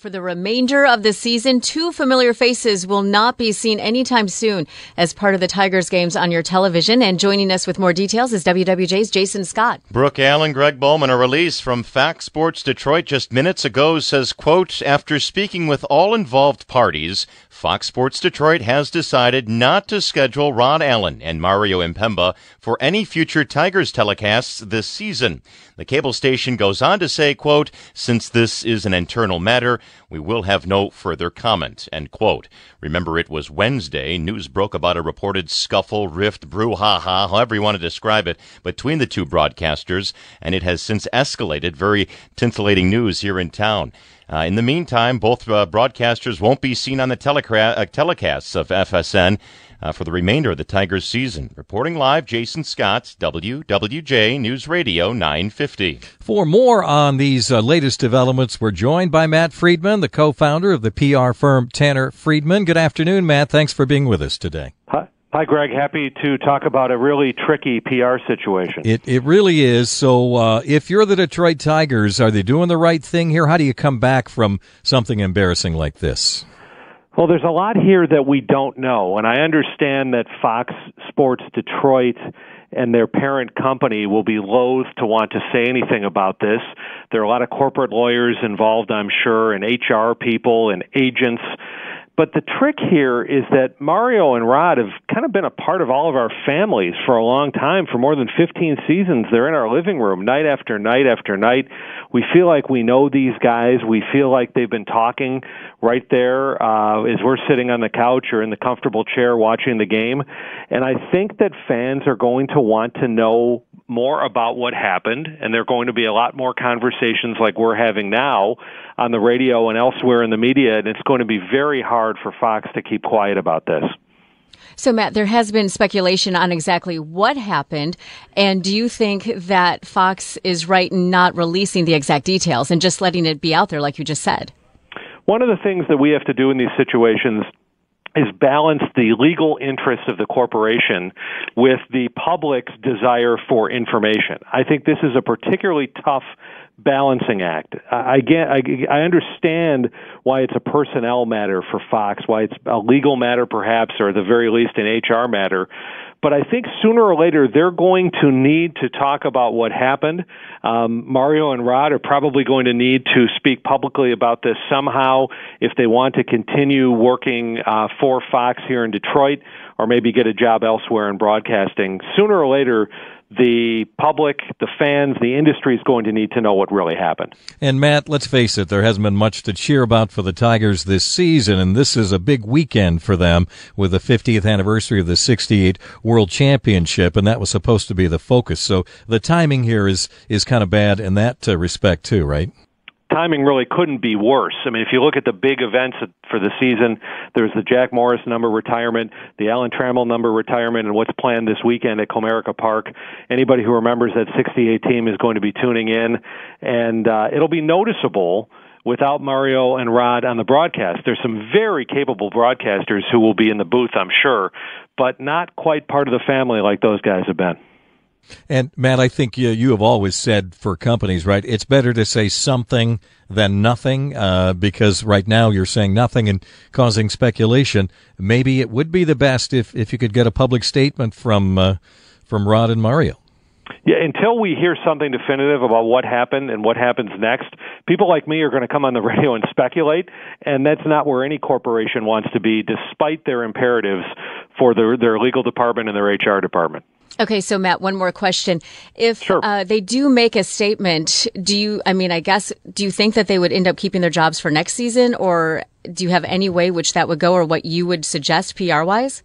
For the remainder of the season, two familiar faces will not be seen anytime soon as part of the Tigers games on your television. And joining us with more details is WWJ's Jason Scott. Brooke Allen, Greg Bowman. A release from Fox Sports Detroit just minutes ago says, quote, after speaking with all involved parties, Fox Sports Detroit has decided not to schedule Rod Allen and Mario Impemba for any future Tigers telecasts this season. The cable station goes on to say, quote, since this is an internal matter, we will have no further comment, end quote. Remember, it was Wednesday. News broke about a reported scuffle, rift, brouhaha, however you want to describe it, between the two broadcasters, and it has since escalated. Very titillating news here in town. In the meantime, both broadcasters won't be seen on the telecasts of FSN for the remainder of the Tigers season. Reporting live, Jason Scott, WWJ Newsradio 950. For more on these latest developments, we're joined by Matt Friedman, the co-founder of the PR firm Tanner Friedman. Good afternoon, Matt. Thanks for being with us today. Hi, Greg. Happy to talk about a really tricky PR situation. It really is. So if you're the Detroit Tigers, are they doing the right thing here? How do you come back from something embarrassing like this? Well, there's a lot here that we don't know, and I understand that Fox Sports Detroit and their parent company will be loath to want to say anything about this. There are a lot of corporate lawyers involved, I'm sure, and HR people and agents. But the trick here is that Mario and Rod have kind of been a part of all of our families for a long time. For more than 15 seasons, they're in our living room night after night after night. We feel like we know these guys. We feel like they've been talking right there as we're sitting on the couch or in the comfortable chair watching the game. And I think that fans are going to want to know more about what happened, and there are going to be a lot more conversations like we're having now on the radio and elsewhere in the media, and it's going to be very hard for Fox to keep quiet about this. So, Matt, there has been speculation on exactly what happened, and do you think that Fox is right in not releasing the exact details and just letting it be out there like you just said? One of the things that we have to do in these situations is balance the legal interests of the corporation with the public's desire for information. I think this is a particularly tough balancing act. I understand why it's a personnel matter for Fox, why it's a legal matter perhaps, or at the very least an HR matter. But I think sooner or later they're going to need to talk about what happened. Mario and Rod are probably going to need to speak publicly about this somehow if they want to continue working for Fox here in Detroit, or maybe get a job elsewhere in broadcasting. Sooner or later, the public, the fans, the industry is going to need to know what really happened. And Matt, let's face it, there hasn't been much to cheer about for the Tigers this season, and this is a big weekend for them with the 50th anniversary of the '68 World Championship, and that was supposed to be the focus. So the timing here is kind of bad in that respect too, right? Timing really couldn't be worse. I mean, if you look at the big events for the season, there's the Jack Morris number retirement, the Alan Trammell number retirement, and what's planned this weekend at Comerica Park. Anybody who remembers that 68 team is going to be tuning in, and it'll be noticeable without Mario and Rod on the broadcast. There's some very capable broadcasters who will be in the booth, I'm sure, but not quite part of the family like those guys have been. And, Matt, I think you have always said for companies, right, it's better to say something than nothing because right now you're saying nothing and causing speculation. Maybe it would be the best if you could get a public statement from Rod and Mario. Yeah, until we hear something definitive about what happened and what happens next, people like me are going to come on the radio and speculate, and that's not where any corporation wants to be, despite their imperatives for their legal department and their HR department. Okay, so Matt, one more question. If they do make a statement, do you think that they would end up keeping their jobs for next season, or do you have any way which that would go, or what you would suggest PR-wise?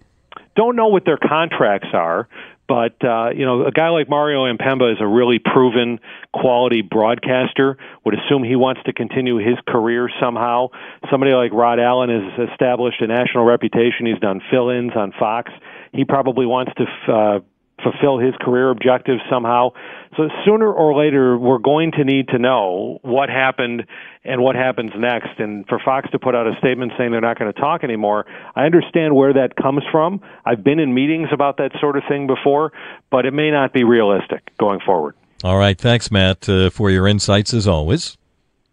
Don't know what their contracts are, but a guy like Mario Impemba is a really proven quality broadcaster. Would assume he wants to continue his career somehow. Somebody like Rod Allen has established a national reputation. He's done fill-ins on Fox. He probably wants to fulfill his career objectives somehow. So sooner or later, we're going to need to know what happened and what happens next. And for Fox to put out a statement saying they're not going to talk anymore, I understand where that comes from. I've been in meetings about that sort of thing before, but it may not be realistic going forward. All right. Thanks, Matt, for your insights as always.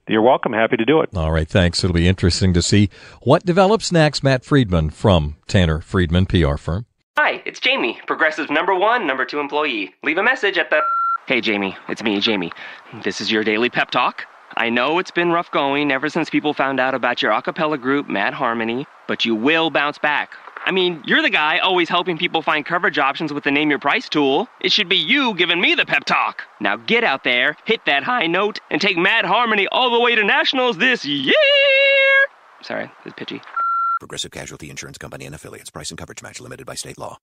You're welcome. Happy to do it. All right, thanks. It'll be interesting to see what develops next. Matt Friedman from Tanner Friedman PR firm. Hi, it's Jamie, Progressive #1, #2 employee. Leave a message at the... Hey, Jamie, it's me, Jamie. This is your daily pep talk. I know it's been rough going ever since people found out about your a cappella group, Mad Harmony, but you will bounce back. I mean, you're the guy always helping people find coverage options with the Name Your Price tool. It should be you giving me the pep talk. Now get out there, hit that high note, and take Mad Harmony all the way to nationals this year! Sorry, it's pitchy. Progressive Casualty Insurance Company and Affiliates. Price and coverage match limited by state law.